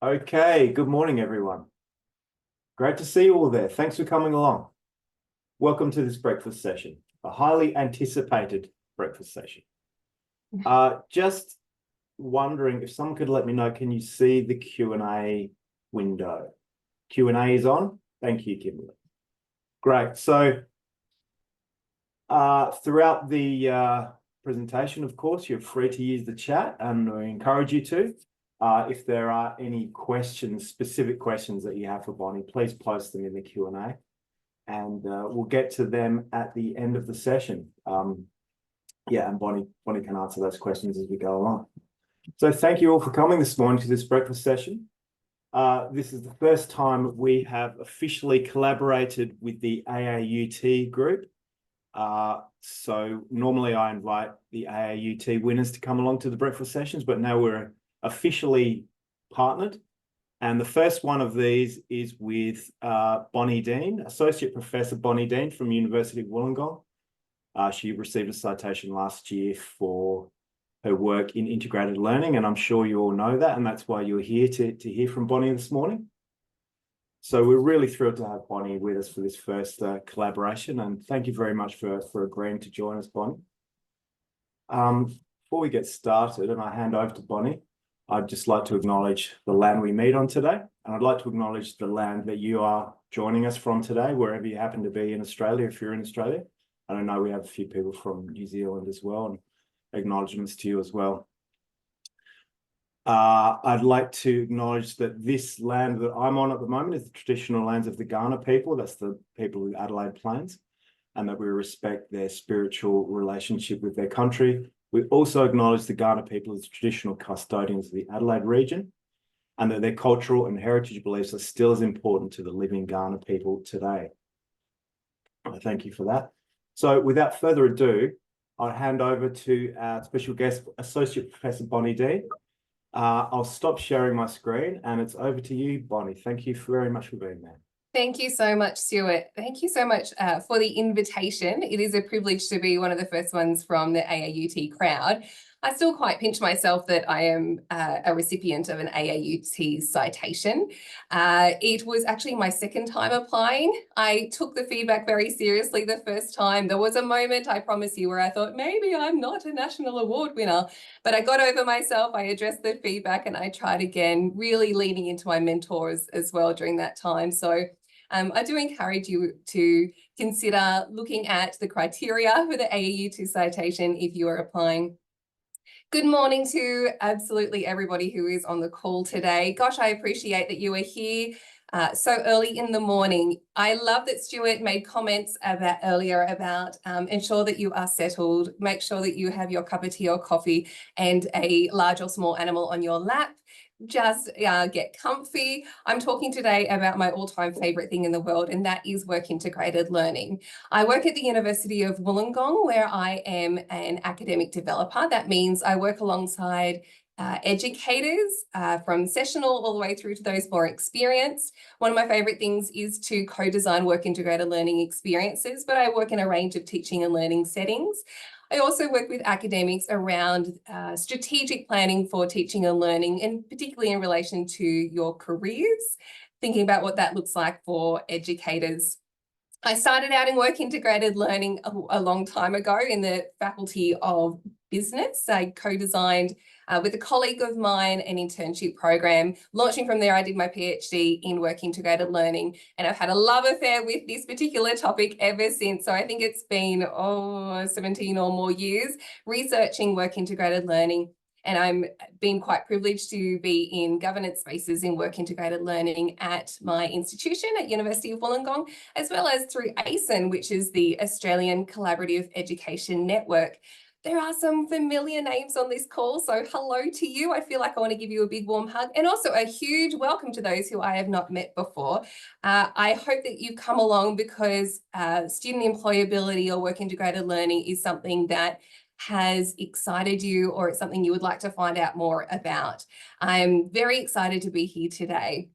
Okay, good morning, everyone. Great to see you all there. Thanks for coming along. Welcome to this breakfast session, a highly anticipated breakfast session. Just wondering if someone could let me know, can you see the Q&A window? Q&A is on. Thank you, Kimberly. Great. So throughout the presentation, of course, you're free to use the chat, and I encourage you to. If there are any questions, specific questions that you have for Bonnie, please post them in the Q&A, and we'll get to them at the end of the session. Yeah, and Bonnie can answer those questions as we go along. So thank you all for coming this morning to this breakfast session. This is the first time we have officially collaborated with the AAUT group. So normally I invite the AAUT winners to come along to the breakfast sessions, but now we're officially partnered. And the first one of these is with Bonnie Dean, Associate Professor Bonnie Dean from University of Wollongong. She received a citation last year for her work in integrated learning, and I'm sure you all know that, and that's why you're here to hear from Bonnie this morning. So we're really thrilled to have Bonnie with us for this first collaboration, and thank you very much for agreeing to join us, Bonnie. Before we get started and I hand over to Bonnie, I'd just like to acknowledge the land we meet on today, and I'd like to acknowledge the land that you are joining us from today, wherever you happen to be in Australia, if you're in Australia. And I know we have a few people from New Zealand as well, and acknowledgements to you as well. I'd like to acknowledge that this land that I'm on at the moment is the traditional lands of the Kaurna people. That's the people of the Adelaide Plains, and that we respect their spiritual relationship with their country. We also acknowledge the Kaurna people as traditional custodians of the Adelaide region, and that their cultural and heritage beliefs are still as important to the living Kaurna people today. I thank you for that. So without further ado, I'll hand over to our special guest, Associate Professor Bonnie Dean. I'll stop sharing my screen, and it's over to you, Bonnie. Thank you very much for being there. Thank you so much, Stuart. Thank you so much for the invitation. It is a privilege to be one of the first ones from the AAUT crowd. I still quite pinch myself that I am a recipient of an AAUT citation. It was actually my second time applying. I took the feedback very seriously the first time. There was a moment, I promise you, where I thought, maybe I'm not a national award winner, but I got over myself. I addressed the feedback and I tried again, really leaning into my mentors as well during that time. So I do encourage you to consider looking at the criteria for the AAUT citation if you are applying. Good morning to absolutely everybody who is on the call today. Gosh, I appreciate that you are here so early in the morning. I love that Stuart made comments earlier about ensure that you are settled, make sure that you have your cup of tea or coffee and a large or small animal on your lap. Just get comfy. I'm talking today about my all-time favorite thing in the world, and that is work integrated learning. I work at the University of Wollongong, where I am an academic developer. That means I work alongside educators from sessional all the way through to those more experienced. One of my favorite things is to co-design work integrated learning experiences, but I work in a range of teaching and learning settings. I also work with academics around strategic planning for teaching and learning, and particularly in relation to your careers, thinking about what that looks like for educators. I started out in work integrated learning a long time ago in the Faculty of Business. I co-designed with a colleague of mine an internship program. Launching from there, I did my PhD in work integrated learning, and I've had a love affair with this particular topic ever since. So I think it's been 17 or more years researching work integrated learning. And I'm been quite privileged to be in governance spaces in work integrated learning at my institution at University of Wollongong, as well as through ACEN, which is the Australian Collaborative Education Network. There are some familiar names on this call, so hello to you. I feel like I want to give you a big warm hug, and also a huge welcome to those who I have not met before. I hope that you come along because student employability or work integrated learning is something that has excited you, or it's something you would like to find out more about. I'm very excited to be here today.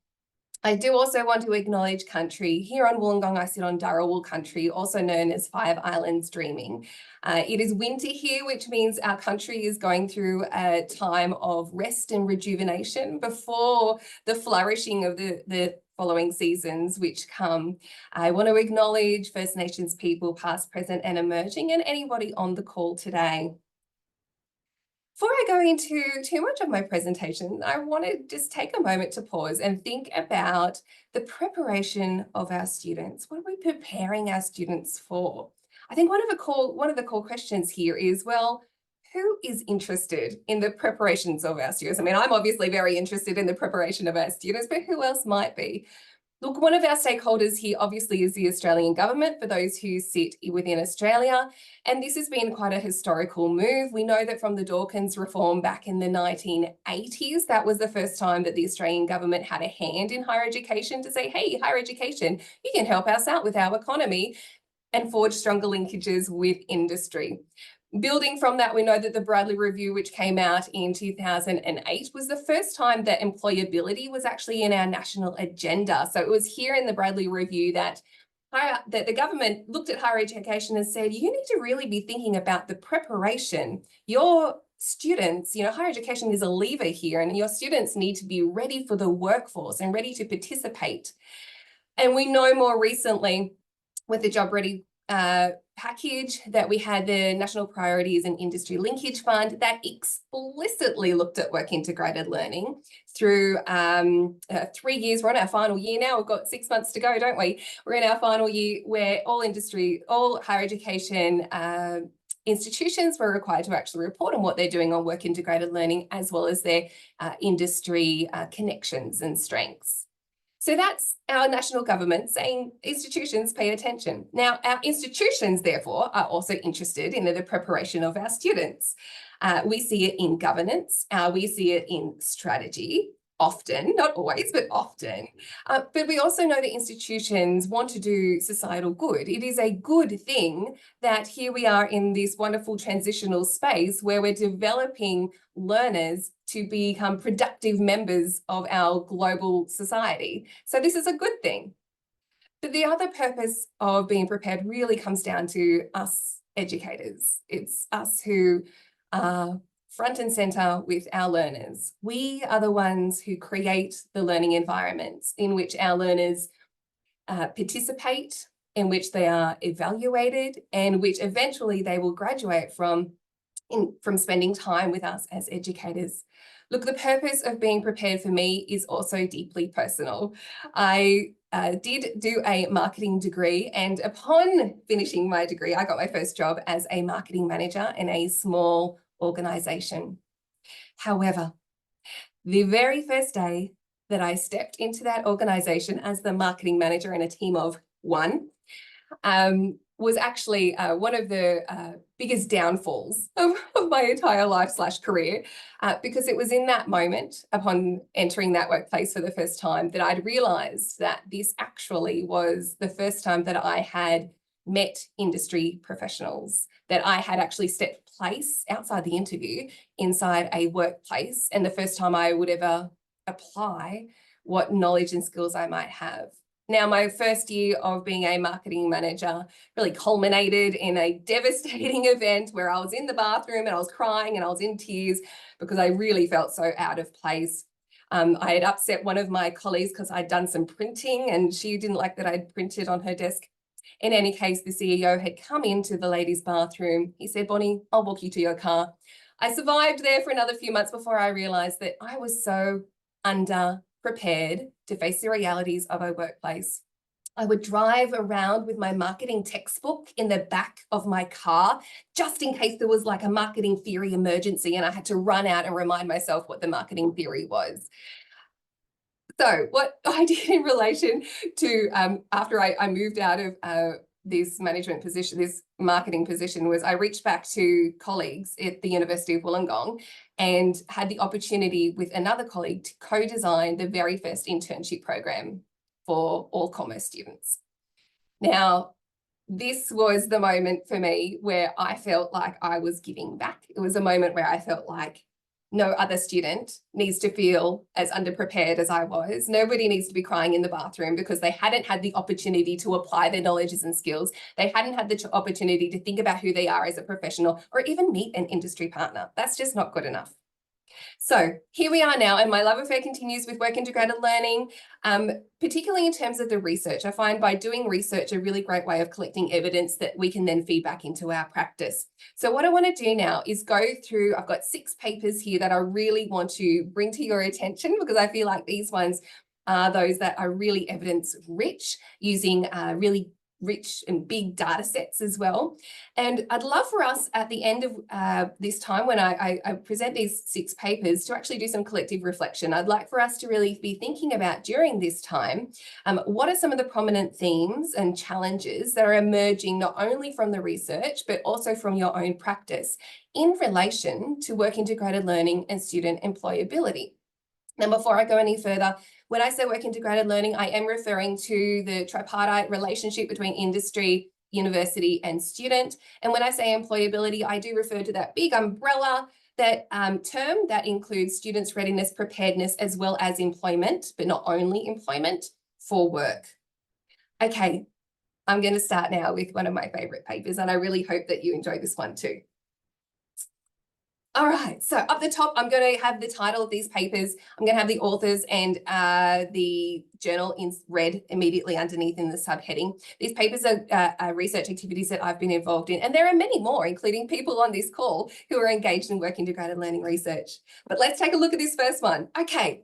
I do also want to acknowledge country. Here on Wollongong, I sit on Dharawal country, also known as Five Islands Dreaming. It is winter here, which means our country is going through a time of rest and rejuvenation before the flourishing of the following seasons which come. I want to acknowledge First Nations people, past, present, and emerging, and anybody on the call today. Before I go into too much of my presentation, I want to just take a moment to pause and think about the preparation of our students. What are we preparing our students for? I think one of the core questions here is, well, who is interested in the preparations of our students? I mean, I'm obviously very interested in the preparation of our students, but who else might be? Look, one of our stakeholders here obviously is the Australian government, for those who sit within Australia, and this has been quite a historical move. We know that from the Dawkins reform back in the 1980s, that was the first time that the Australian government had a hand in higher education to say, hey, higher education, you can help us out with our economy and forge stronger linkages with industry. Building from that, we know that the Bradley Review, which came out in 2008, was the first time that employability was actually in our national agenda. So it was here in the Bradley Review that the government looked at higher education and said, you need to really be thinking about the preparation. Your students, higher education is a lever here, and your students need to be ready for the workforce and ready to participate. And we know more recently with the Job Ready package that we had the National Priorities and Industry Linkage Fund that explicitly looked at work integrated learning through 3 years. We're on our final year now. We've got 6 months to go, don't we? We're in our final year where all higher education institutions were required to actually report on what they're doing on work integrated learning, as well as their industry connections and strengths. So that's our national government saying institutions pay attention. Now, our institutions, therefore, are also interested in the preparation of our students. We see it in governance, we see it in strategy, often, not always, but often. But we also know that institutions want to do societal good. It is a good thing that here we are in this wonderful transitional space where we're developing learners to become productive members of our global society. So this is a good thing. But the other purpose of being prepared really comes down to us educators. It's us who are front and center with our learners. We are the ones who create the learning environments in which our learners participate, in which they are evaluated, and which eventually they will graduate from spending time with us as educators. Look, the purpose of being prepared for me is also deeply personal. I did do a marketing degree, and upon finishing my degree, I got my first job as a marketing manager in a small organization. However, the very first day that I stepped into that organization as the marketing manager in a team of one, was actually one of the biggest downfalls of my entire life/career, because it was in that moment, upon entering that workplace for the first time, that I'd realized that this actually was the first time that I had met industry professionals, that I had actually stepped place outside the interview inside a workplace, and the first time I would ever apply what knowledge and skills I might have. Now, my first year of being a marketing manager really culminated in a devastating event where I was in the bathroom and I was crying and I was in tears because I really felt so out of place. I had upset one of my colleagues because I'd done some printing and she didn't like that I'd printed on her desk. In any case, the CEO had come into the ladies' bathroom. He said, "Bonnie, I'll walk you to your car." I survived there for another few months before I realized that I was so underprepared to face the realities of a workplace. I would drive around with my marketing textbook in the back of my car, just in case there was like a marketing theory emergency and I had to run out and remind myself what the marketing theory was. So what I did in relation to, after I moved out of this management position, this marketing position, was I reached back to colleagues at the University of Wollongong and had the opportunity with another colleague to co-design the very first internship program for all commerce students. Now, this was the moment for me where I felt like I was giving back. It was a moment where I felt like no other student needs to feel as underprepared as I was. Nobody needs to be crying in the bathroom because they hadn't had the opportunity to apply their knowledges and skills. They hadn't had the opportunity to think about who they are as a professional or even meet an industry partner. That's just not good enough. So here we are now, and my love affair continues with work integrated learning, particularly in terms of the research. I find by doing research a really great way of collecting evidence that we can then feed back into our practice. So what I want to do now is go through, I've got 6 papers here that I really want to bring to your attention because I feel like these ones are those that are really evidence rich, using really rich and big data sets as well. And I'd love for us at the end of this time, when I present these 6 papers, to actually do some collective reflection. I'd like for us to really be thinking about during this time, what are some of the prominent themes and challenges that are emerging not only from the research, but also from your own practice in relation to work integrated learning and student employability. Now, before I go any further, when I say work integrated learning, I am referring to the tripartite relationship between industry, university, and student. And when I say employability, I do refer to that big umbrella, that term that includes students' readiness, preparedness, as well as employment, but not only employment, for work. Okay, I'm going to start now with one of my favorite papers, and I really hope that you enjoy this one too. All right, so up the top, I'm going to have the title of these papers. I'm going to have the authors and the journal in red immediately underneath in the subheading. These papers are research activities that I've been involved in, and there are many more, including people on this call who are engaged in work integrated learning research. But let's take a look at this first one. Okay,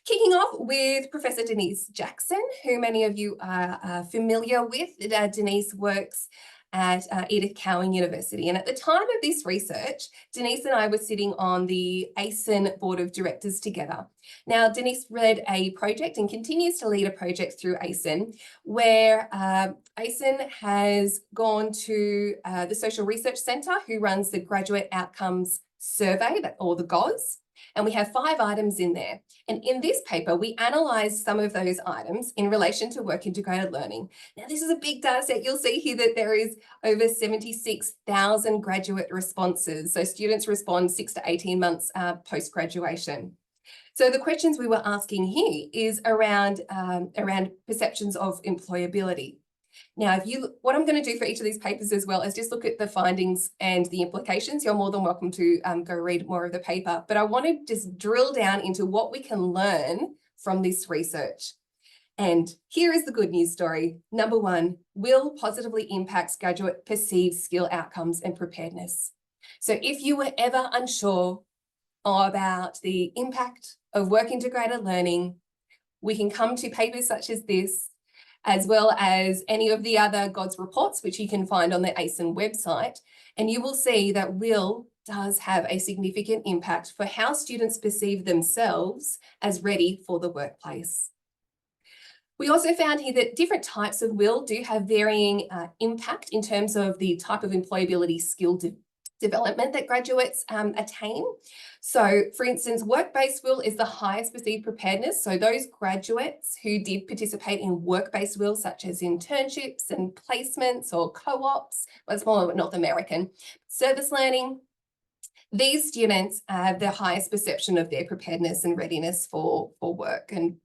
kicking off with Professor Denise Jackson, who many of you are familiar with. Denise works at Edith Cowan University. And at the time of this research, Denise and I were sitting on the ASIN board of directors together. Now, Denise led a project and continues to lead a project through ASIN, where ASIN has gone to the Social Research Centre, who runs the Graduate Outcomes Survey, or the GOS. And we have 5 items in there. And in this paper, we analysed some of those items in relation to work integrated learning. Now, this is a big data set. You'll see here that there is over 76,000 graduate responses. So students respond 6 to 18 months post-graduation. So the questions we were asking here is around perceptions of employability. Now, what I'm going to do for each of these papers as well is just look at the findings and the implications. You're more than welcome to go read more of the paper, but I want to just drill down into what we can learn from this research. And here is the good news story. Number 1, will positively impacts graduate perceived skill outcomes and preparedness. So if you were ever unsure about the impact of work integrated learning, we can come to papers such as this, as well as any of the other GODS reports, which you can find on the ASIN website. And you will see that will does have a significant impact for how students perceive themselves as ready for the workplace. We also found here that different types of will do have varying impact in terms of the type of employability skill development that graduates attain. So, for instance, work-based will is the highest perceived preparedness. So those graduates who did participate in work-based will, such as internships and placements or co-ops, well, it's more North American, service learning, these students have the highest perception of their preparedness and readiness for work. And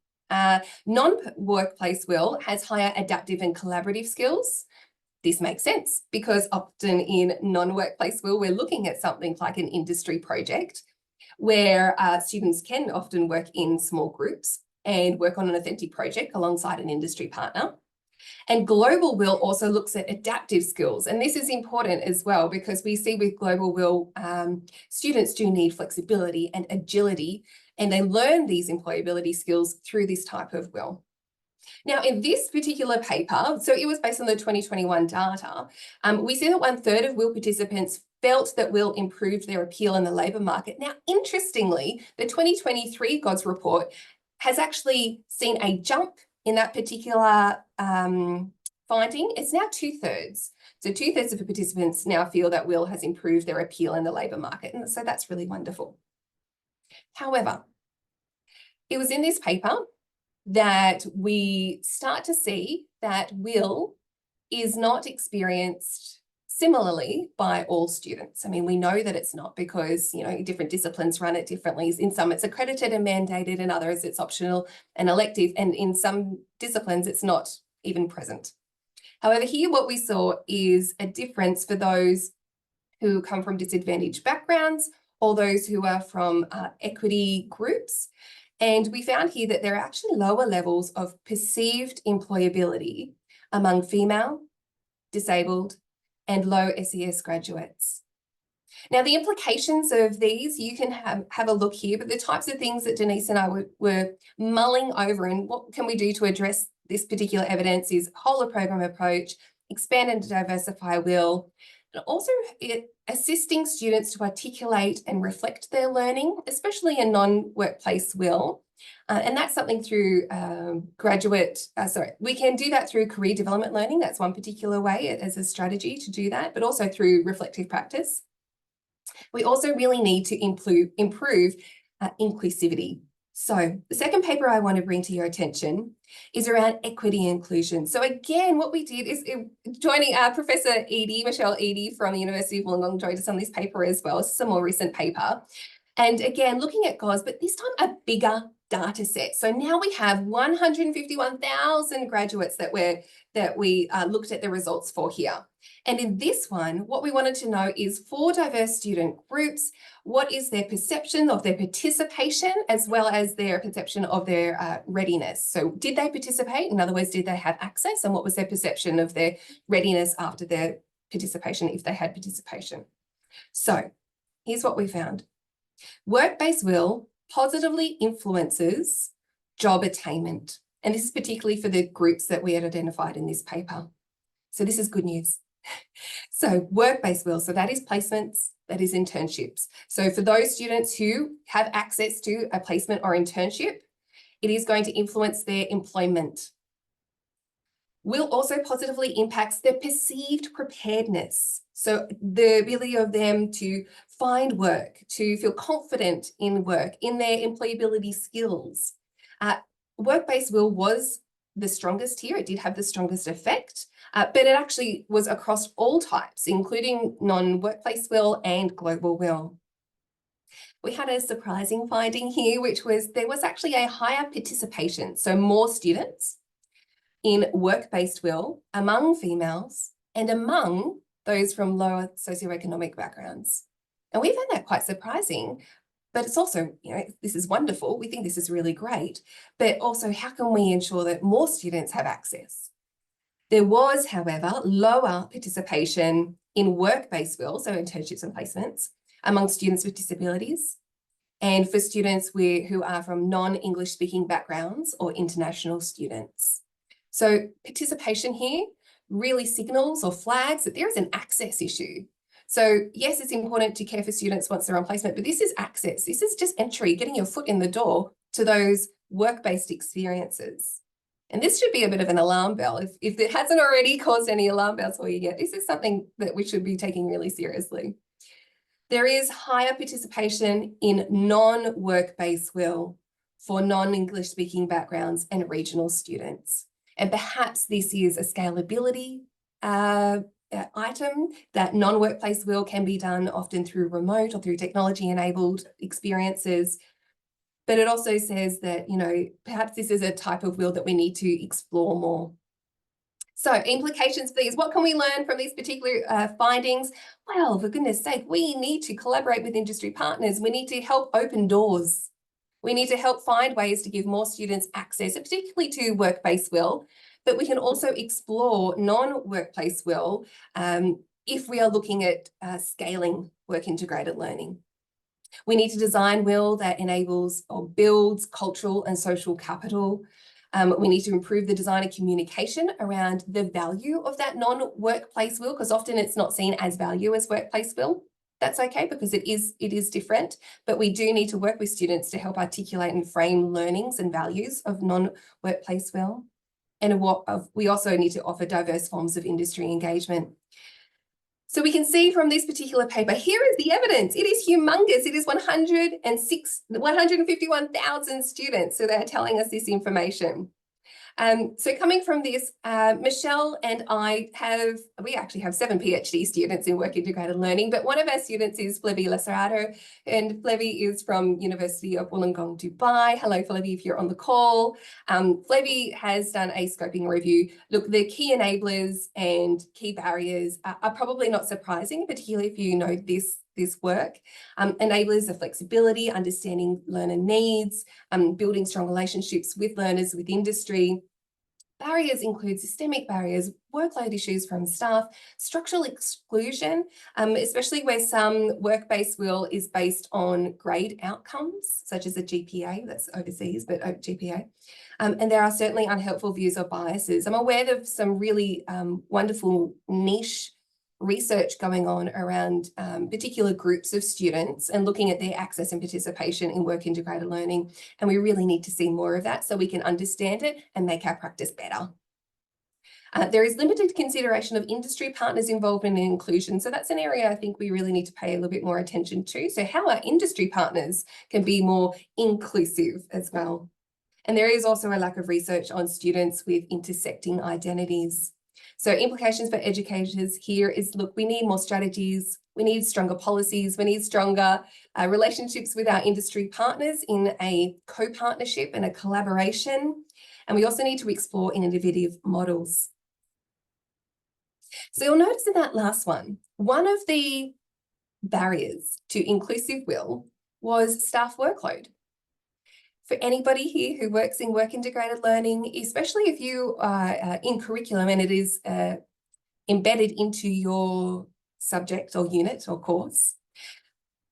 non-workplace will has higher adaptive and collaborative skills. This makes sense because often in non-workplace will, we're looking at something like an industry project where students can often work in small groups and work on an authentic project alongside an industry partner. And global will also looks at adaptive skills. And this is important as well because we see with global will, students do need flexibility and agility, and they learn these employability skills through this type of will. Now, in this particular paper, so it was based on the 2021 data, we see that 1/3 of will participants felt that will improved their appeal in the labour market. Now, interestingly, the 2023 GODS report has actually seen a jump in that particular finding. It's now 2/3. So 2/3 of the participants now feel that will has improved their appeal in the labour market. And so that's really wonderful. However, it was in this paper that we start to see that will is not experienced similarly by all students. I mean, we know that it's not because, you know, different disciplines run it differently. In some it's accredited and mandated, in others it's optional and elective, and in some disciplines it's not even present. However, here what we saw is a difference for those who come from disadvantaged backgrounds or those who are from equity groups. And we found here that there are actually lower levels of perceived employability among female, disabled, and low SES graduates. Now, the implications of these, you can have a look here, but the types of things that Denise and I were mulling over and what can we do to address this particular evidence is whole of program approach, expand and diversify will, and also assisting students to articulate and reflect their learning, especially a non-workplace will. And that's something through we can do that through career development learning. That's one particular way as a strategy to do that, but also through reflective practice. We also really need to improve inclusivity. So the second paper I want to bring to your attention is around equity and inclusion. So again, what we did is joining Professor Michelle Eadie from the University of Wollongong joined us on this paper as well. It's a more recent paper. And again, looking at GOS, but this time a bigger data set. So now we have 151,000 graduates that we looked at the results for here. And in this one, what we wanted to know is for diverse student groups, what is their perception of their participation as well as their perception of their readiness? So did they participate? In other words, did they have access? And what was their perception of their readiness after their participation, if they had participation? So here's what we found. Work-based will positively influences job attainment. And this is particularly for the groups that we had identified in this paper. So this is good news. So work-based will, so that is placements, that is internships. So for those students who have access to a placement or internship, it is going to influence their employment. Will also positively impacts their perceived preparedness. So the ability of them to find work, to feel confident in work, in their employability skills. Work-based will was the strongest here. It did have the strongest effect, but it actually was across all types, including non-workplace will and global will. We had a surprising finding here, which was there was actually a higher participation. So more students in work-based will among females and among those from lower socioeconomic backgrounds. And we found that quite surprising, but it's also, you know, this is wonderful. We think this is really great, but also how can we ensure that more students have access? There was, however, lower participation in work-based will, so internships and placements, among students with disabilities, and for students who are from non-English speaking backgrounds or international students. So participation here really signals or flags that there is an access issue. So yes, it's important to care for students once they're on placement, but this is access. This is just entry, getting your foot in the door to those work-based experiences. And this should be a bit of an alarm bell. If it hasn't already caused any alarm bells for you yet, this is something that we should be taking really seriously. There is higher participation in non-work-based will for non-English speaking backgrounds and regional students. And perhaps this is a scalability item, that non-workplace will can be done often through remote or through technology-enabled experiences. But it also says that, you know, perhaps this is a type of will that we need to explore more. So implications for these, what can we learn from these particular findings? Well, for goodness sake, we need to collaborate with industry partners. We need to help open doors. We need to help find ways to give more students access, particularly to work-based will, but we can also explore non-workplace will if we are looking at scaling work-integrated learning. We need to design will that enables or builds cultural and social capital. We need to improve the design of communication around the value of that non-workplace will, because often it's not seen as value as workplace will. That's okay, because it is different, but we do need to work with students to help articulate and frame learnings and values of non-workplace will. And we also need to offer diverse forms of industry engagement. So we can see from this particular paper, here is the evidence. It is humongous. It is 151,000 students. So they're telling us this information. So coming from this, Michelle and we actually have 7 PhD students in work integrated learning, but one of our students is Flevi Lasarato, and Flevi is from University of Wollongong, Dubai. Hello, Flevi, if you're on the call. Flevi has done a scoping review. Look, the key enablers and key barriers are probably not surprising, particularly if you know this work. Enablers are flexibility, understanding learner needs, building strong relationships with learners, with industry. Barriers include systemic barriers, workload issues from staff, structural exclusion, especially where some work-based will is based on grade outcomes, such as a GPA, that's overseas, but GPA. And there are certainly unhelpful views or biases. I'm aware of some really wonderful niche research going on around particular groups of students and looking at their access and participation in work integrated learning. And we really need to see more of that so we can understand it and make our practice better. There is limited consideration of industry partners' involvement and inclusion. So that's an area I think we really need to pay a little bit more attention to. So how our industry partners can be more inclusive as well. And there is also a lack of research on students with intersecting identities. So implications for educators here is, look, we need more strategies, we need stronger policies, we need stronger relationships with our industry partners in a co-partnership and a collaboration. And we also need to explore innovative models. So you'll notice in that last one of the barriers to inclusive will was staff workload. For anybody here who works in work integrated learning, especially if you are in curriculum and it is embedded into your subject or unit or course,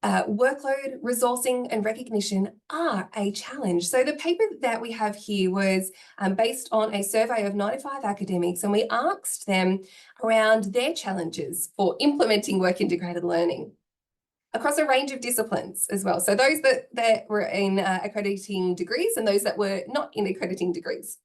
workload, resourcing and recognition are a challenge. So the paper that we have here was based on a survey of 95 academics, and we asked them around their challenges for implementing work integrated learning across a range of disciplines as well. So those that were in accrediting degrees and those that were not in accrediting degrees.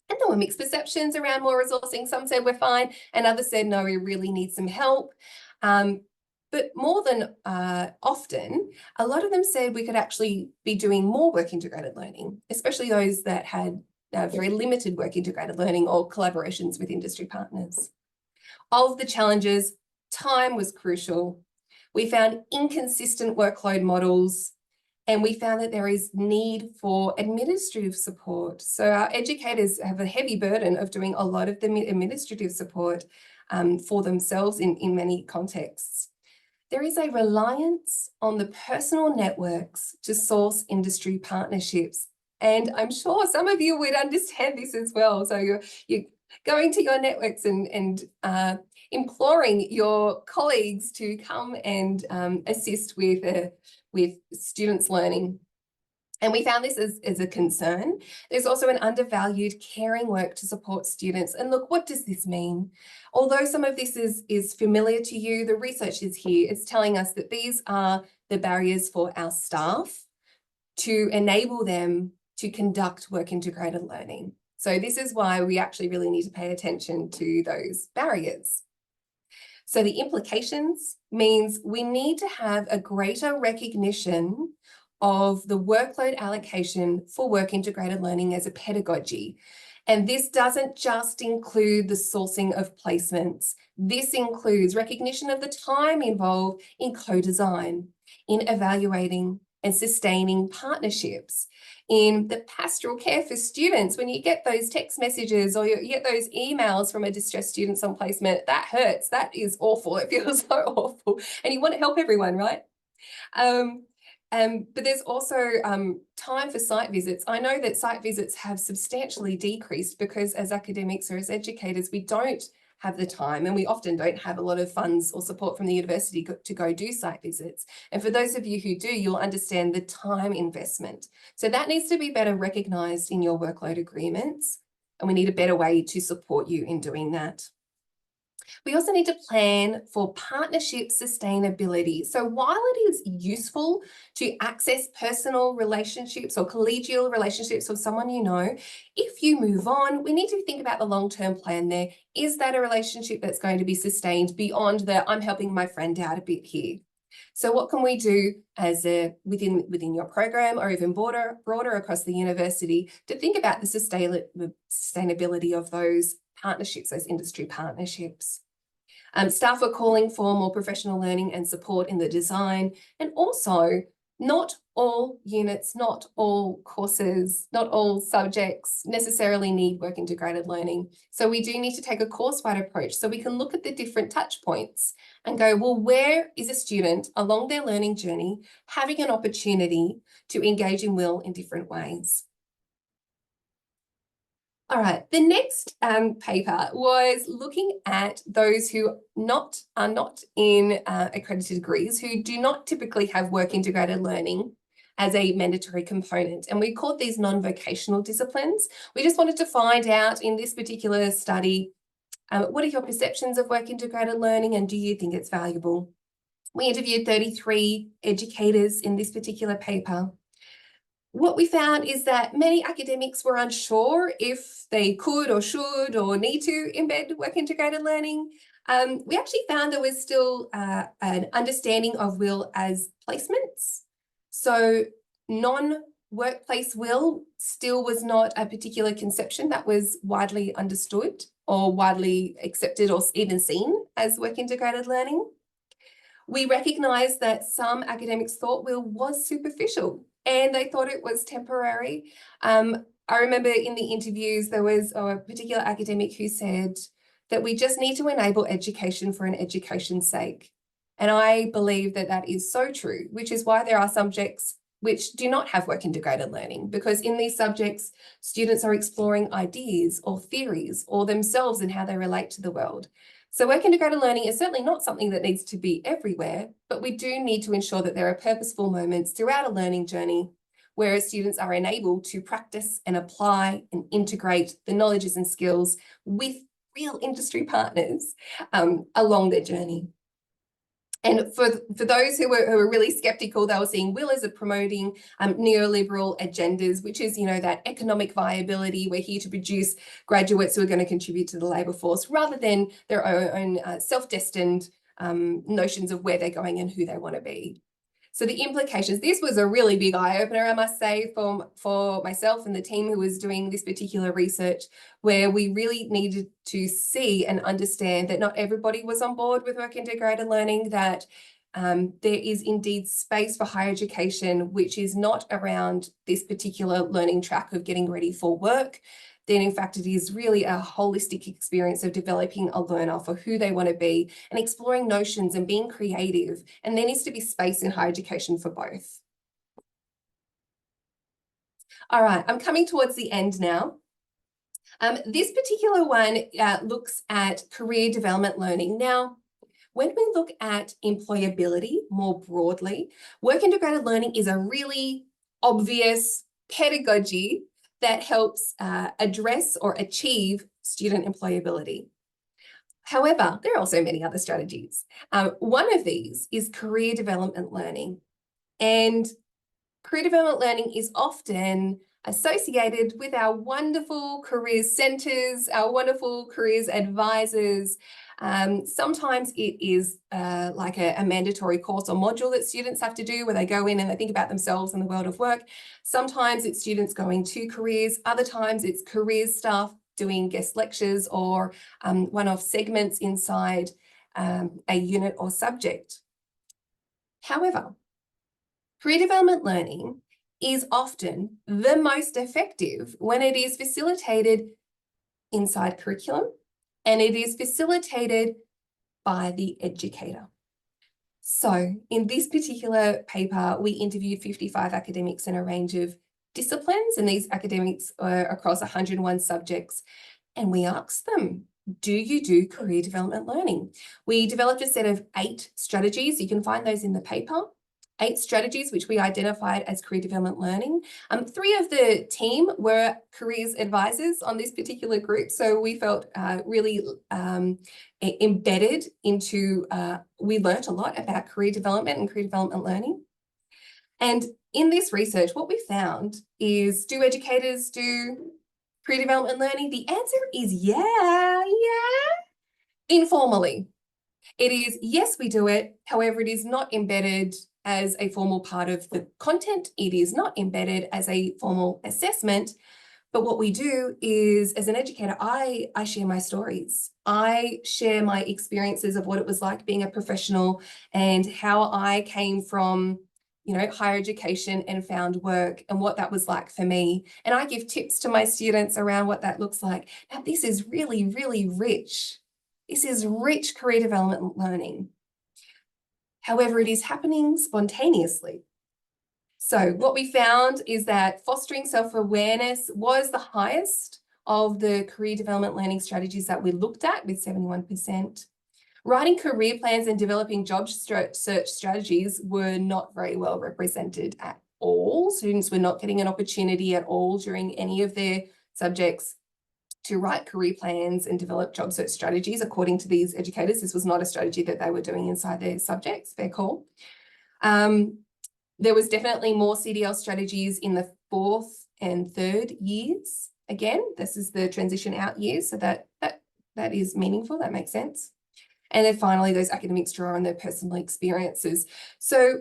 And there were mixed perceptions around more resourcing. Some said we're fine and others said, no, we really need some help. But more than often, a lot of them said we could actually be doing more work integrated learning, especially those that had very limited work integrated learning or collaborations with industry partners. Of the challenges, time was crucial. We found inconsistent workload models, and we found that there is need for administrative support. So our educators have a heavy burden of doing a lot of the administrative support for themselves in many contexts. There is a reliance on the personal networks to source industry partnerships. And I'm sure some of you would understand this as well. So you're going to your networks and imploring your colleagues to come and assist with students learning. And we found this as a concern. There's also an undervalued caring work to support students. And look, what does this mean? Although some of this is familiar to you, the research is here. It's telling us that these are the barriers for our staff to enable them to conduct work integrated learning. So this is why we actually really need to pay attention to those barriers. So the implications means we need to have a greater recognition of the workload allocation for work integrated learning as a pedagogy. And this doesn't just include the sourcing of placements. This includes recognition of the time involved in co-design, in evaluating and sustaining partnerships, in the pastoral care for students. When you get those text messages or you get those emails from a distressed student on placement, that hurts. That is awful. It feels so awful. And you want to help everyone, right? But there's also time for site visits. I know that site visits have substantially decreased because as academics or as educators, we don't have the time, and we often don't have a lot of funds or support from the university to go do site visits. And for those of you who do, you'll understand the time investment. So that needs to be better recognised in your workload agreements, and we need a better way to support you in doing that. We also need to plan for partnership sustainability. So while it is useful to access personal relationships or collegial relationships with someone you know, if you move on, we need to think about the long-term plan there. Is that a relationship that's going to be sustained beyond the I'm helping my friend out a bit here? So what can we do as within your program, or even broader across the university, to think about the sustainability of those partnerships, those industry partnerships? Staff are calling for more professional learning and support in the design, and also not all units, not all courses, not all subjects necessarily need work integrated learning. So we do need to take a course-wide approach so we can look at the different touch points and go, well, where is a student along their learning journey having an opportunity to engage in WIL in different ways? All right, the next paper was looking at those who are not in accredited degrees, who do not typically have work integrated learning as a mandatory component. And we called these non-vocational disciplines. We just wanted to find out in this particular study, what are your perceptions of work integrated learning, and do you think it's valuable? We interviewed 33 educators in this particular paper. What we found is that many academics were unsure if they could or should or need to embed work integrated learning. We actually found there was still an understanding of WIL as placements. So non-workplace WIL still was not a particular conception that was widely understood or widely accepted or even seen as work integrated learning. We recognised that some academics thought WIL was superficial and they thought it was temporary. I remember in the interviews, there was a particular academic who said that we just need to enable education for an education's sake. And I believe that that is so true, which is why there are subjects which do not have work integrated learning, because in these subjects, students are exploring ideas or theories or themselves and how they relate to the world. So work integrated learning is certainly not something that needs to be everywhere, but we do need to ensure that there are purposeful moments throughout a learning journey where students are enabled to practice and apply and integrate the knowledges and skills with real industry partners along their journey. And for those who were really skeptical, they were seeing WIL as a promoting neoliberal agendas, which is, you know, that economic viability. We're here to produce graduates who are going to contribute to the labour force, rather than their own self-destined notions of where they're going and who they want to be. So the implications, this was a really big eye-opener, I must say, for myself and the team who was doing this particular research, where we really needed to see and understand that not everybody was on board with work integrated learning, that there is indeed space for higher education, which is not around this particular learning track of getting ready for work. Then in fact, it is really a holistic experience of developing a learner for who they want to be and exploring notions and being creative. And there needs to be space in higher education for both. All right, I'm coming towards the end now. This particular one looks at career development learning. Now, when we look at employability more broadly, work integrated learning is a really obvious pedagogy that helps address or achieve student employability. However, there are also many other strategies. One of these is career development learning. And career development learning is often associated with our wonderful careers centres, our wonderful careers advisors. Sometimes it is like a mandatory course or module that students have to do, where they go in and they think about themselves in the world of work. Sometimes it's students going to careers. Other times it's careers staff doing guest lectures or one-off segments inside a unit or subject. However, career development learning is often the most effective when it is facilitated inside curriculum and it is facilitated by the educator. So in this particular paper, we interviewed 55 academics in a range of disciplines, and these academics are across 101 subjects, and we asked them, do you do career development learning? We developed a set of 8 strategies. You can find those in the paper. 8 strategies which we identified as career development learning. 3 of the team were careers advisors on this particular group, so we felt really embedded into, we learnt a lot about career development and career development learning. And in this research, what we found is, do educators do career development learning? The answer is yeah, informally. It is, yes, we do it. However, it is not embedded as a formal part of the content. It is not embedded as a formal assessment. But what we do is, as an educator, I share my stories. I share my experiences of what it was like being a professional and how I came from, higher education and found work and what that was like for me. And I give tips to my students around what that looks like. Now, this is really, really rich. This is rich career development learning. However, it is happening spontaneously. So what we found is that fostering self-awareness was the highest of the career development learning strategies that we looked at, with 71%. Writing career plans and developing job search strategies were not very well represented at all. Students were not getting an opportunity at all during any of their subjects to write career plans and develop job search strategies. According to these educators, this was not a strategy that they were doing inside their subjects. Fair call. There was definitely more CDL strategies in the 4th and 3rd years. Again, this is the transition out years, so that is meaningful, that makes sense. And then finally, those academics draw on their personal experiences. So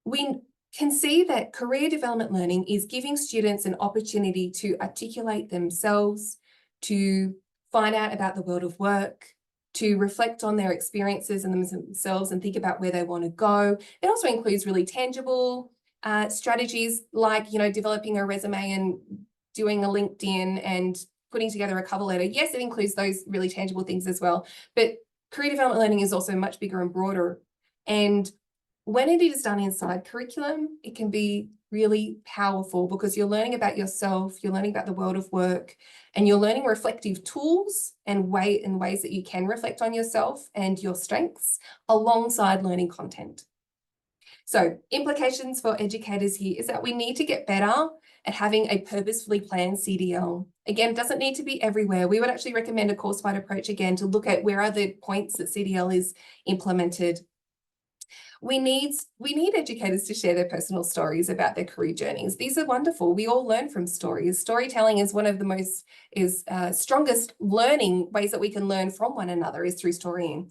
we can see that career development learning is giving students an opportunity to articulate themselves, to find out about the world of work, to reflect on their experiences and themselves and think about where they want to go. It also includes really tangible strategies like, developing a resume and doing a LinkedIn and putting together a cover letter. Yes, it includes those really tangible things as well. But career development learning is also much bigger and broader. And when it is done inside curriculum, it can be really powerful because you're learning about yourself, you're learning about the world of work, and you're learning reflective tools and ways that you can reflect on yourself and your strengths alongside learning content. So implications for educators here is that we need to get better at having a purposefully planned CDL. Again, it doesn't need to be everywhere. We would actually recommend a course-wide approach again to look at where are the points that CDL is implemented. We need educators to share their personal stories about their career journeys. These are wonderful. We all learn from stories. Storytelling is one of the strongest learning ways that we can learn from one another is through storying.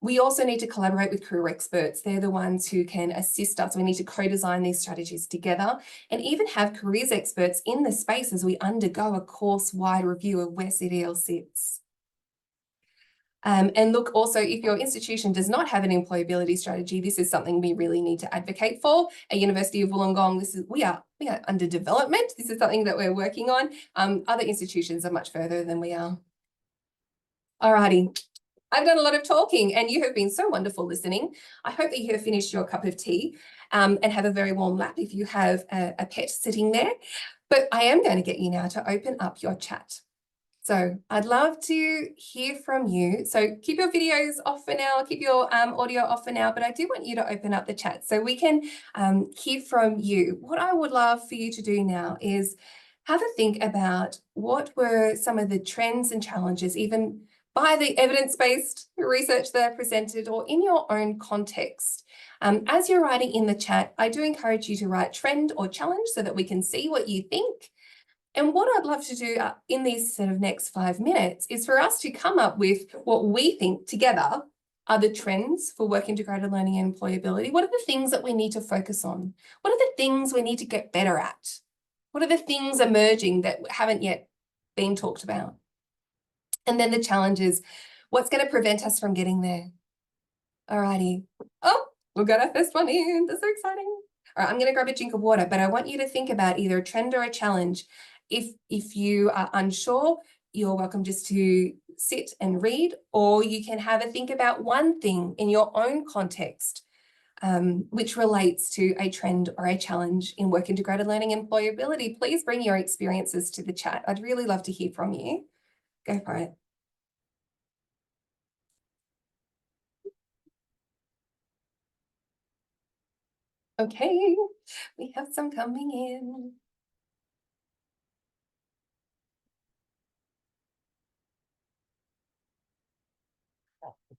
We also need to collaborate with career experts. They're the ones who can assist us. We need to co-design these strategies together and even have careers experts in the space as we undergo a course-wide review of where CDL sits. And look, also, if your institution does not have an employability strategy, this is something we really need to advocate for. At University of Wollongong, we are under development. This is something that we're working on. Other institutions are much further than we are. Alrighty. I've done a lot of talking and you have been so wonderful listening. I hope that you have finished your cup of tea and have a very warm lap if you have a pet sitting there. But I am going to get you now to open up your chat. So I'd love to hear from you. So keep your videos off for now, keep your audio off for now, but I do want you to open up the chat so we can hear from you. What I would love for you to do now is have a think about what were some of the trends and challenges, even by the evidence-based research that I presented or in your own context. As you're writing in the chat, I do encourage you to write trend or challenge so that we can see what you think. And what I'd love to do in these sort of next 5 minutes is for us to come up with what we think together are the trends for work integrated learning and employability. What are the things that we need to focus on? What are the things we need to get better at? What are the things emerging that haven't yet been talked about? And then the challenges, what's going to prevent us from getting there? Alrighty. Oh, we've got our first one in. That's so exciting. All right, I'm going to grab a drink of water, but I want you to think about either a trend or a challenge. If you are unsure, you're welcome just to sit and read, or you can have a think about one thing in your own context, which relates to a trend or a challenge in work integrated learning and employability. Please bring your experiences to the chat. I'd really love to hear from you. Go for it. Okay, we have some coming in.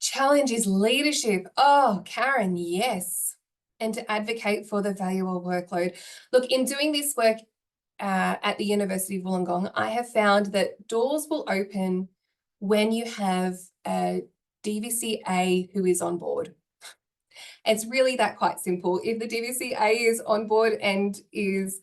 Challenge is leadership. Oh, Karen, yes. And to advocate for the value of workload. Look, in doing this work at the University of Wollongong, I have found that doors will open when you have DVCA who is on board. It's really that quite simple. If the DVCA is on board and is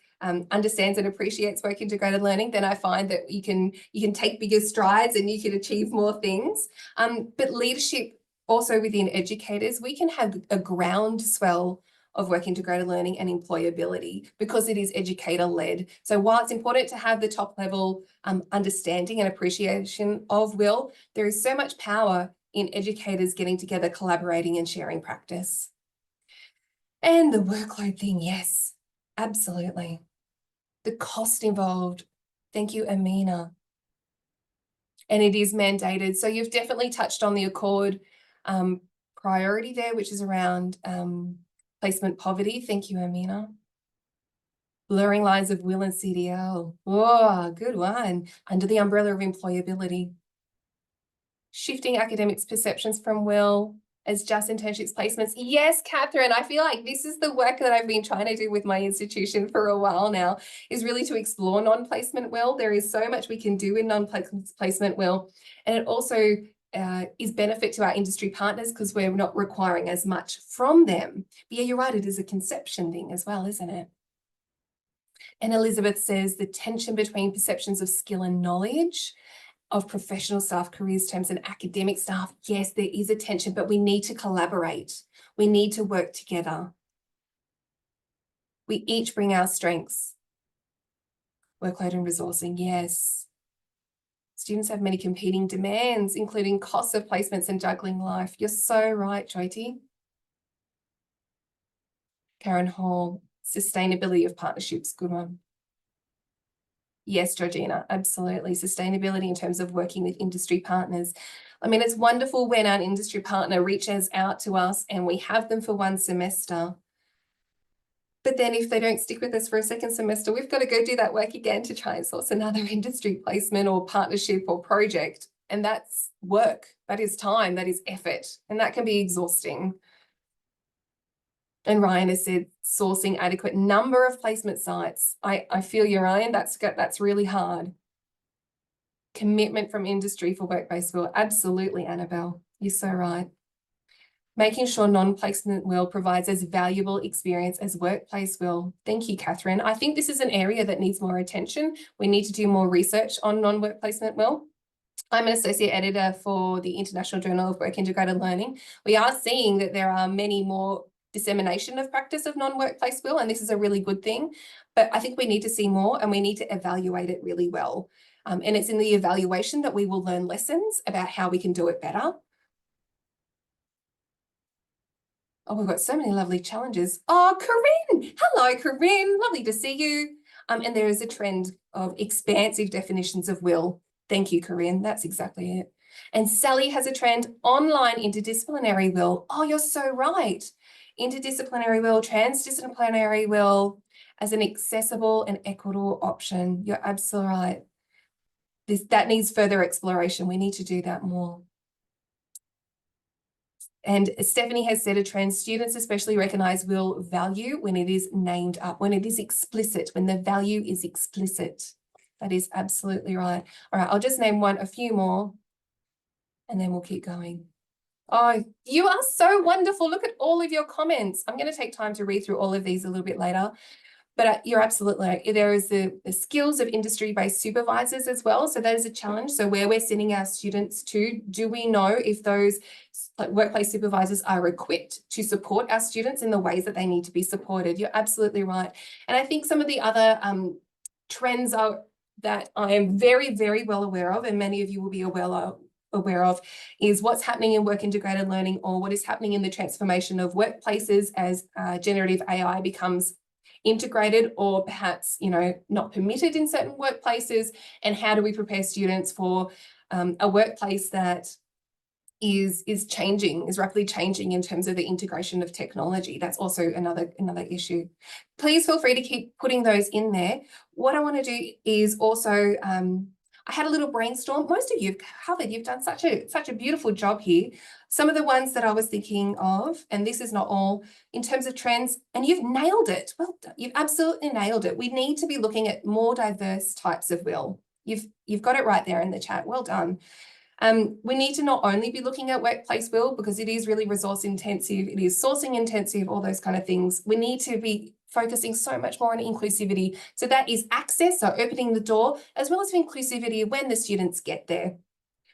understands and appreciates work integrated learning, then I find that you can take bigger strides and you can achieve more things. But leadership also within educators, we can have a groundswell of work integrated learning and employability because it is educator led. So while it's important to have the top level understanding and appreciation of WIL, there is so much power in educators getting together, collaborating and sharing practice. And the workload thing, yes, absolutely. The cost involved. Thank you, Amina. And it is mandated. So you've definitely touched on the Accord priority there, which is around placement poverty. Thank you, Amina. Blurring lines of WIL and CDL. Oh, good one. Under the umbrella of employability. Shifting academics' perceptions from WIL as just internships placements. Yes, Catherine, I feel like this is the work that I've been trying to do with my institution for a while now, is really to explore non-placement WIL. There is so much we can do in non-placement WIL. And it also is benefit to our industry partners because we're not requiring as much from them. But yeah, you're right, it is a conception thing as well, isn't it? And Elizabeth says the tension between perceptions of skill and knowledge of professional staff, careers terms and academic staff. Yes, there is a tension, but we need to collaborate. We need to work together. We each bring our strengths. Workload and resourcing, yes. Students have many competing demands, including costs of placements and juggling life. You're so right, Jyoti. Karen Hall, sustainability of partnerships, good one. Yes, Georgina, absolutely. Sustainability in terms of working with industry partners. I mean, it's wonderful when an industry partner reaches out to us and we have them for one semester. But then if they don't stick with us for a second semester, we've got to go do that work again to try and source another industry placement or partnership or project. And that's work, that is time, that is effort, and that can be exhausting. And Ryan has said sourcing adequate number of placement sites. I feel you, Ryan. That's really hard. Commitment from industry for work-based WIL. Absolutely, Annabelle. You're so right. Making sure non-placement WIL provides as valuable experience as workplace WIL. Thank you, Catherine. I think this is an area that needs more attention. We need to do more research on non-work placement WIL. I'm an associate editor for the International Journal of Work Integrated Learning. We are seeing that there are many more dissemination of practice of non-workplace WIL, and this is a really good thing, but I think we need to see more and we need to evaluate it really well. And it's in the evaluation that we will learn lessons about how we can do it better. Oh, we've got so many lovely challenges. Oh, Corinne. Hello, Corinne. Lovely to see you. And there is a trend of expansive definitions of WIL. Thank you, Corinne. That's exactly it. And Sally has a trend, online interdisciplinary WIL. Oh, you're so right. Interdisciplinary WIL, transdisciplinary WIL as an accessible and equitable option. You're absolutely right. That needs further exploration. We need to do that more. And Stephanie has said a trend, students especially recognise WIL value when it is named up, when it is explicit, when the value is explicit. That is absolutely right. All right, I'll just name a few more and then we'll keep going. Oh, you are so wonderful. Look at all of your comments. I'm going to take time to read through all of these a little bit later. But you're absolutely right. There is the skills of industry-based supervisors as well. So that is a challenge. So where we're sending our students to, do we know if those workplace supervisors are equipped to support our students in the ways that they need to be supported? You're absolutely right. And I think some of the other trends that I am very, very well aware of, and many of you will be aware of, is what's happening in work integrated learning, or what is happening in the transformation of workplaces as generative AI becomes integrated or perhaps, not permitted in certain workplaces, and how do we prepare students for a workplace that is changing, is rapidly changing in terms of the integration of technology. That's also another issue. Please feel free to keep putting those in there. What I want to do is also, I had a little brainstorm. Most of you have covered, you've done such a beautiful job here. Some of the ones that I was thinking of, and this is not all, in terms of trends, and you've nailed it. Well done. You've absolutely nailed it. We need to be looking at more diverse types of WIL. You've got it right there in the chat. Well done. We need to not only be looking at workplace will, because it is really resource intensive, it is sourcing intensive, all those kind of things. We need to be focusing so much more on inclusivity. So that is access, so opening the door, as well as inclusivity when the students get there.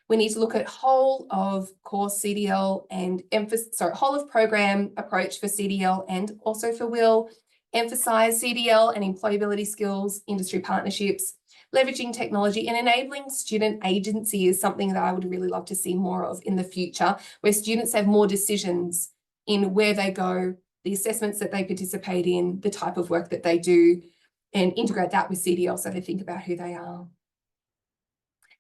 We need to look at whole of course CDL and whole of program approach for CDL and also for will, emphasize CDL and employability skills, industry partnerships, leveraging technology, and enabling student agency is something that I would really love to see more of in the future, where students have more decisions in where they go, the assessments that they participate in, the type of work that they do, and integrate that with CDL so they think about who they are.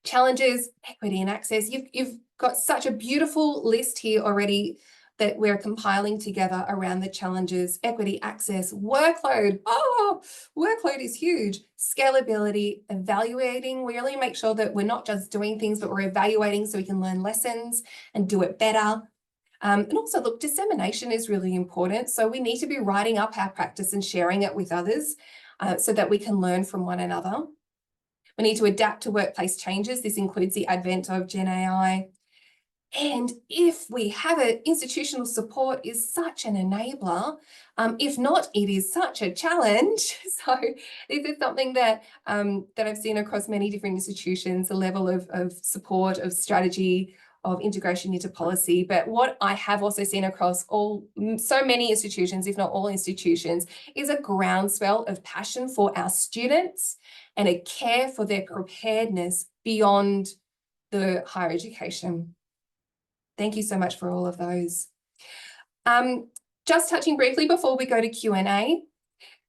Challenges, equity and access. You've got such a beautiful list here already that we're compiling together around the challenges: equity, access, workload. Oh, workload is huge. Scalability, evaluating. We really make sure that we're not just doing things, but we're evaluating so we can learn lessons and do it better. And also, look, dissemination is really important. So we need to be writing up our practice and sharing it with others so that we can learn from one another. We need to adapt to workplace changes. This includes the advent of Gen AI. And if we have it, institutional support is such an enabler. If not, it is such a challenge. So this is something that, that I've seen across many different institutions, the level of support, of strategy, of integration into policy. But what I have also seen across so many institutions, if not all institutions, is a groundswell of passion for our students and a care for their preparedness beyond the higher education. Thank you so much for all of those. Just touching briefly before we go to Q&A.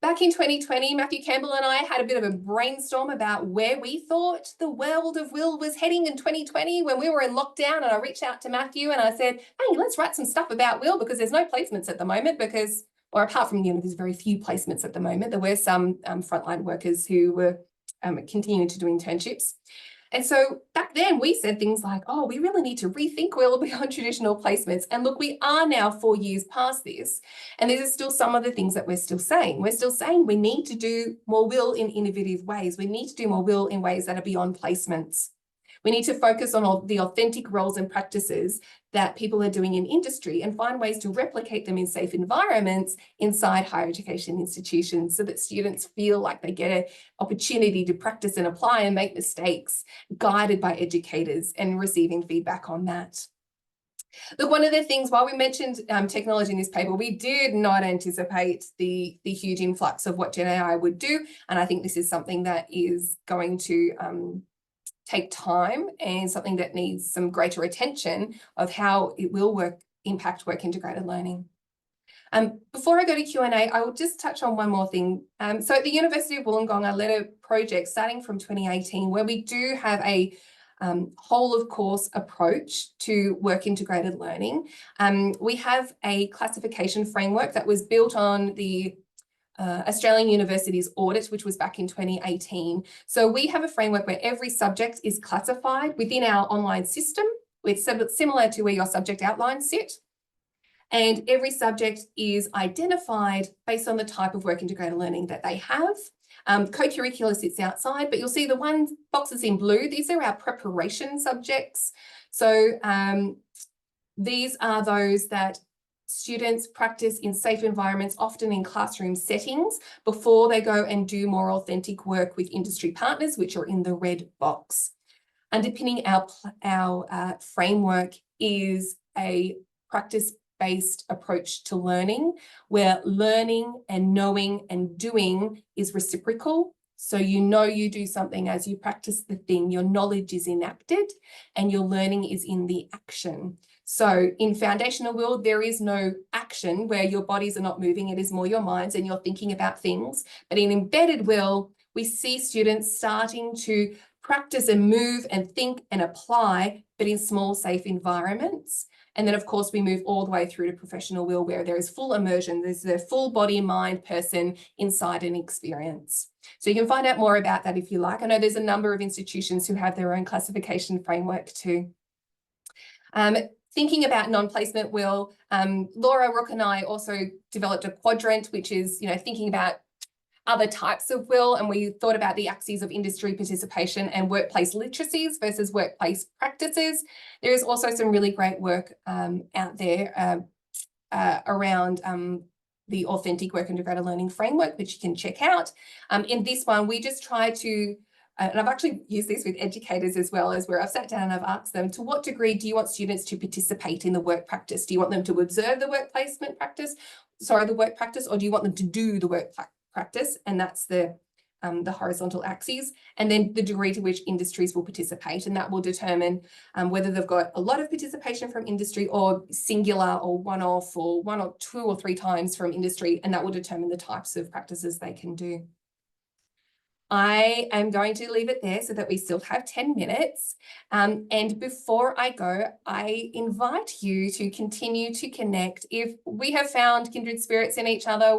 Back in 2020, Matthew Campbell and I had a bit of a brainstorm about where we thought the world of will was heading in 2020 when we were in lockdown, and I reached out to Matthew and I said, hey, let's write some stuff about will, because there's no placements at the moment because, or apart from, there's very few placements at the moment. There were some frontline workers who were continuing to do internships. And so back then we said things like, oh, we really need to rethink will beyond traditional placements. And look, we are now 4 years past this. And these are still some of the things that we're still saying. We're still saying we need to do more will in innovative ways. We need to do more will in ways that are beyond placements. We need to focus on all the authentic roles and practices that people are doing in industry and find ways to replicate them in safe environments inside higher education institutions so that students feel like they get an opportunity to practice and apply and make mistakes, guided by educators and receiving feedback on that. Look, one of the things, while we mentioned technology in this paper, we did not anticipate the huge influx of what Gen AI would do. And I think this is something that is going to take time and something that needs some greater attention of how it will impact work integrated learning. Before I go to Q&A, I will just touch on one more thing. So at the University of Wollongong, I led a project starting from 2018 where we do have a whole of course approach to work integrated learning. We have a classification framework that was built on the Australian Universities audit, which was back in 2018. So we have a framework where every subject is classified within our online system. It's similar to where your subject outlines sit. And every subject is identified based on the type of work integrated learning that they have. Co-curricular sits outside, but you'll see the boxes in blue, these are our preparation subjects. So these are those that students practice in safe environments, often in classroom settings, before they go and do more authentic work with industry partners, which are in the red box. Underpinning our framework is a practice-based approach to learning, where learning and knowing and doing is reciprocal. So you do something as you practice the thing, your knowledge is enacted and your learning is in the action. So in foundational will, there is no action where your bodies are not moving, it is more your minds and you're thinking about things. But in embedded will, we see students starting to practice and move and think and apply, but in small, safe environments. And then, of course, we move all the way through to professional will, where there is full immersion. There's a full body, mind person inside an experience. So you can find out more about that if you like. I know there's a number of institutions who have their own classification framework too. Thinking about non-placement will, Laura Rook and I also developed a quadrant, which is, thinking about other types of will, and we thought about the axes of industry participation and workplace literacies versus workplace practices. There is also some really great work out there around the authentic work integrated learning framework, which you can check out. In this one, we just try to, and I've actually used this with educators as well, as where I've sat down and I've asked them, to what degree do you want students to participate in the work practice? Do you want them to observe the work placement practice, the work practice, or do you want them to do the work practice? And that's the horizontal axes, and then the degree to which industries will participate, and that will determine whether they've got a lot of participation from industry or singular or one-off or 1 or 2 or 3 times from industry, and that will determine the types of practices they can do. I am going to leave it there so that we still have 10 minutes. And before I go, I invite you to continue to connect. If we have found kindred spirits in each other,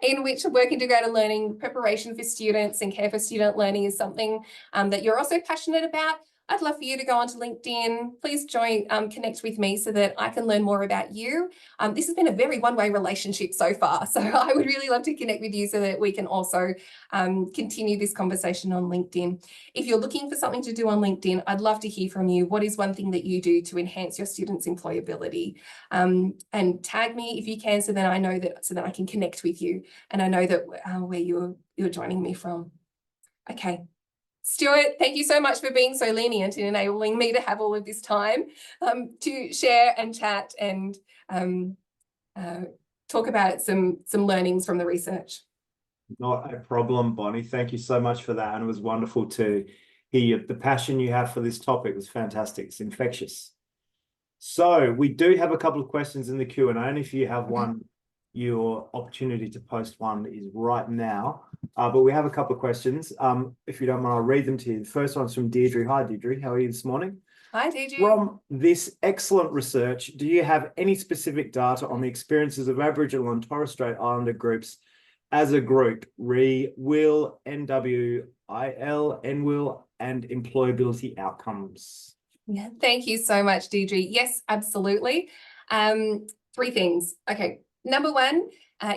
in which work integrated learning, preparation for students and care for student learning is something that you're also passionate about, I'd love for you to go onto LinkedIn. Please connect with me so that I can learn more about you. This has been a very one-way relationship so far, so I would really love to connect with you so that we can also continue this conversation on LinkedIn. If you're looking for something to do on LinkedIn, I'd love to hear from you. What is one thing that you do to enhance your students' employability? And tag me if you can, so that I know that, so that I can connect with you and I know that where you're joining me from. Okay. Stuart, thank you so much for being so lenient in enabling me to have all of this time to share and chat and talk about some learnings from the research. Not a problem, Bonnie. Thank you so much for that. And it was wonderful to hear the passion you have for this topic. It was fantastic. It's infectious. So we do have a couple of questions in the Q&A, and if you have one, your opportunity to post one is right now. But we have a couple of questions. If you don't mind, I'll read them to you. The first one's from Deirdre. Hi, Deirdre. How are you this morning? Hi, Deirdre. From this excellent research, do you have any specific data on the experiences of Aboriginal and Torres Strait Islander groups as a group, WIL, NWIL, NWIL, and employability outcomes? Yeah, thank you so much, Deirdre. Yes, absolutely. 3 things. Okay, number 1,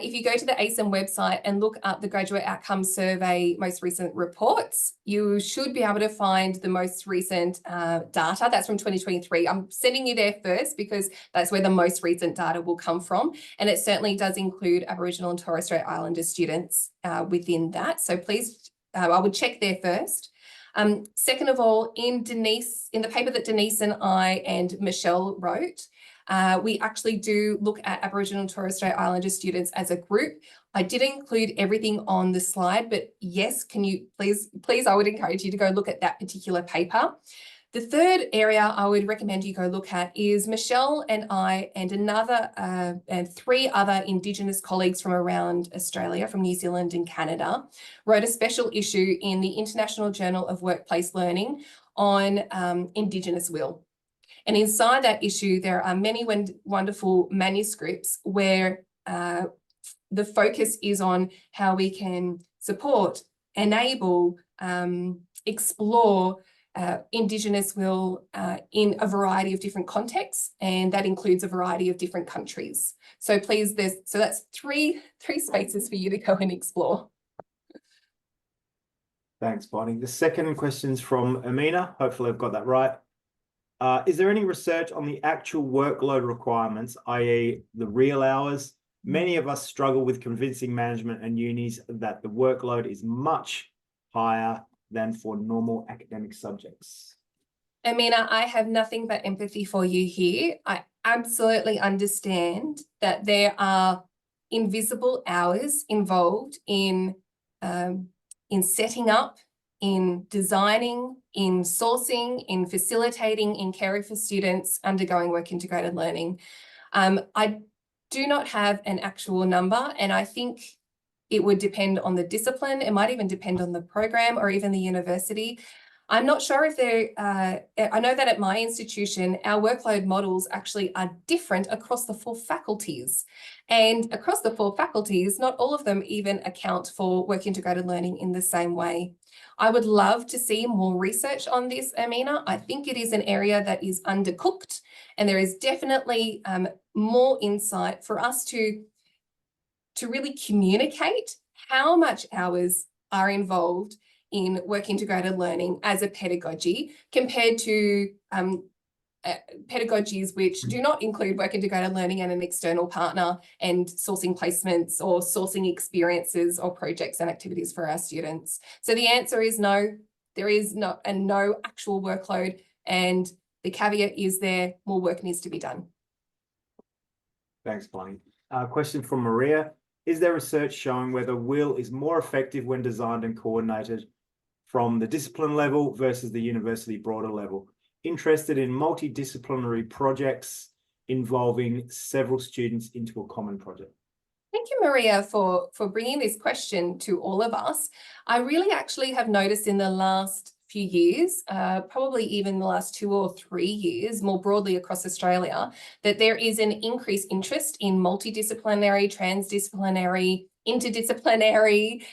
if you go to the ASIM website and look up the Graduate Outcomes Survey most recent reports, you should be able to find the most recent data. That's from 2023. I'm sending you there first because that's where the most recent data will come from. And it certainly does include Aboriginal and Torres Strait Islander students within that. So please, I would check there first. Second of all, in the paper that Denise and I and Michelle wrote, we actually do look at Aboriginal and Torres Strait Islander students as a group. I did include everything on the slide, but yes, can you please, I would encourage you to go look at that particular paper. The third area I would recommend you go look at is Michelle and I and and 3 other Indigenous colleagues from around Australia, from New Zealand and Canada, wrote a special issue in the International Journal of Workplace Learning on Indigenous will. And inside that issue, there are many wonderful manuscripts where the focus is on how we can support, enable, explore Indigenous will in a variety of different contexts, and that includes a variety of different countries. So please, that's three spaces for you to go and explore. Thanks, Bonnie. The second question is from Amina. Hopefully I've got that right. Is there any research on the actual workload requirements, i.e. the real hours? Many of us struggle with convincing management and unis that the workload is much higher than for normal academic subjects. Amina, I have nothing but empathy for you here. I absolutely understand that there are invisible hours involved in setting up, in designing, in sourcing, in facilitating, in caring for students undergoing work integrated learning. I do not have an actual number, and I think it would depend on the discipline. It might even depend on the program or even the university. I'm not sure if I know that at my institution, our workload models actually are different across the 4 faculties. And across the 4 faculties, not all of them even account for work integrated learning in the same way. I would love to see more research on this, Amina. I think it is an area that is undercooked, and there is definitely more insight for us to really communicate how much hours are involved in work integrated learning as a pedagogy compared to pedagogies which do not include work integrated learning and an external partner and sourcing placements or sourcing experiences or projects and activities for our students. So the answer is no, there is no actual workload, and the caveat is more work needs to be done. Thanks, Bonnie. Question from Maria. Is there research showing whether WIL is more effective when designed and coordinated from the discipline level versus the university broader level? Interested in multidisciplinary projects involving several students into a common project. Thank you, Maria, for bringing this question to all of us. I really actually have noticed in the last few years, probably even the last 2 or 3 years, more broadly across Australia, that there is an increased interest in multidisciplinary, transdisciplinary, interdisciplinary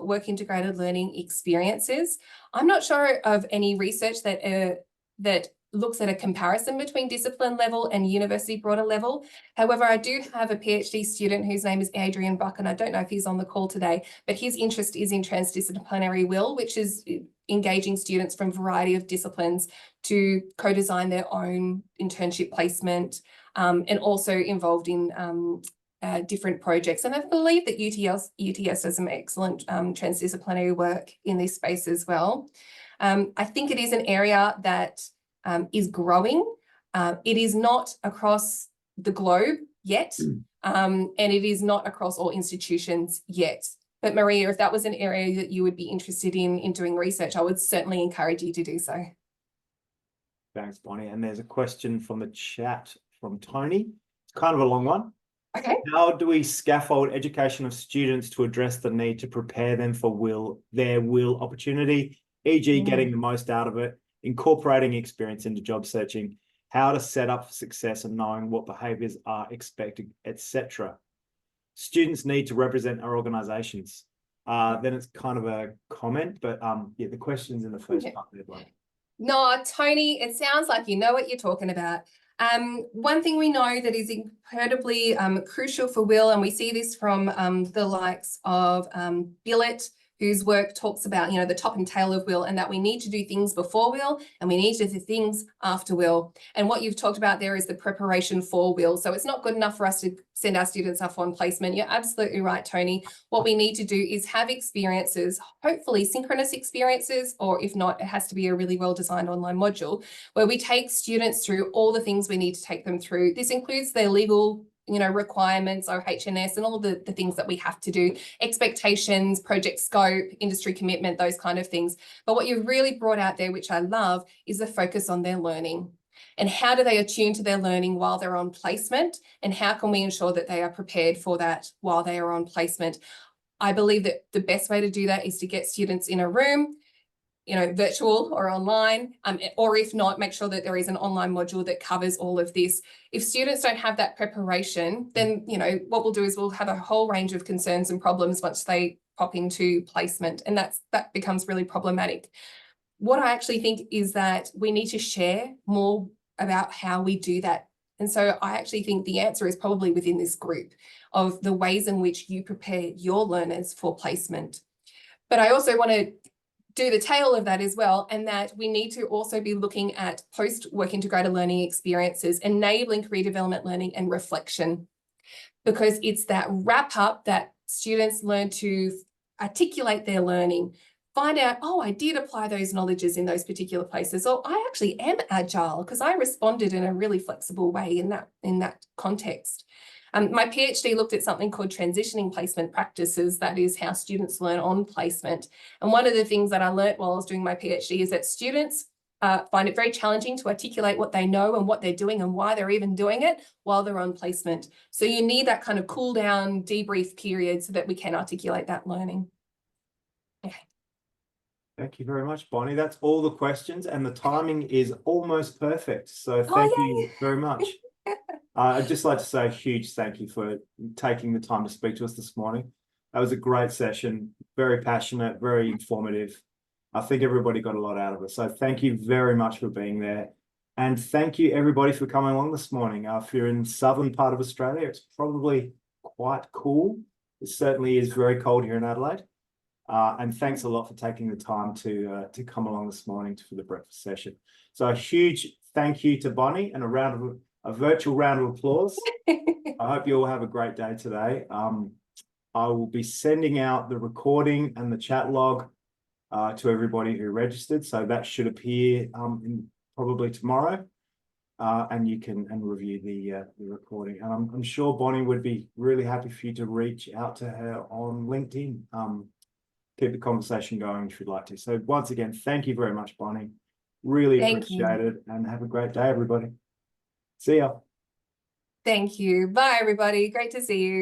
work integrated learning experiences. I'm not sure of any research that looks at a comparison between discipline level and university broader level. However, I do have a PhD student whose name is Adrian Buck, and I don't know if he's on the call today, but his interest is in transdisciplinary WIL, which is engaging students from a variety of disciplines to co-design their own internship placement, and also involved in different projects. And I believe that UTS does some excellent transdisciplinary work in this space as well. I think it is an area that is growing. It is not across the globe yet, and it is not across all institutions yet. But Maria, if that was an area that you would be interested in doing research, I would certainly encourage you to do so. Thanks, Bonnie. And there's a question from the chat from Tony. It's kind of a long one. Okay. How do we scaffold education of students to address the need to prepare them for their WIL opportunity, e.g. getting the most out of it, incorporating experience into job searching, how to set up for success and knowing what behaviours are expected, etc. Students need to represent our organisations. Then it's kind of a comment, but yeah, the question's in the first part there, Bonnie. No, Tony, it sounds like you know what you're talking about. One thing we know that is incredibly crucial for WIL, and we see this from the likes of Billet, whose work talks about, the top and tail of WIL, and that we need to do things before WIL and we need to do things after WIL. And what you've talked about there is the preparation for WIL. So it's not good enough for us to send our students off on placement. You're absolutely right, Tony. What we need to do is have experiences, hopefully synchronous experiences, or if not, it has to be a really well-designed online module where we take students through all the things we need to take them through. This includes their legal requirements, HNS, and all the things that we have to do, expectations, project scope, industry commitment, those kind of things. But what you've really brought out there, which I love, is the focus on their learning. And how do they attune to their learning while they're on placement? And how can we ensure that they are prepared for that while they are on placement? I believe that the best way to do that is to get students in a room, virtual or online, or if not, make sure that there is an online module that covers all of this. If students don't have that preparation, then, what we'll do is we'll have a whole range of concerns and problems once they pop into placement, and that becomes really problematic. What I actually think is that we need to share more about how we do that. And so I actually think the answer is probably within this group of the ways in which you prepare your learners for placement. But I also want to do the tail of that as well, and that we need to also be looking at post-work integrated learning experiences, enabling career development learning and reflection, because it's that wrap up that students learn to articulate their learning, find out, oh, I did apply those knowledges in those particular places, or I actually am agile because I responded in a really flexible way in that context. My PhD looked at something called transitioning placement practices. That is how students learn on placement. And one of the things that I learned while I was doing my PhD is that students find it very challenging to articulate what they know and what they're doing and why they're even doing it while they're on placement. So you need that kind of cool down, debrief period so that we can articulate that learning. Okay. Thank you very much, Bonnie. That's all the questions, and the timing is almost perfect. So thank you very much. I'd just like to say a huge thank you for taking the time to speak to us this morning. That was a great session, very passionate, very informative. I think everybody got a lot out of it. So thank you very much for being there. And thank you everybody for coming along this morning. If you're in southern part of Australia, it's probably quite cool It certainly is very cold here in Adelaide. And thanks a lot for taking the time to come along this morning for the breakfast session. So a huge thank you to Bonnie and a virtual round of applause. I hope you all have a great day today. I will be sending out the recording and the chat log to everybody who registered. So that should appear probably tomorrow. And you can review the recording. And I'm sure Bonnie would be really happy for you to reach out to her on LinkedIn. Keep the conversation going if you'd like to. So once again, thank you very much, Bonnie. Really appreciate it, and have a great day, everybody. See ya. Thank you. Bye, everybody. Great to see you.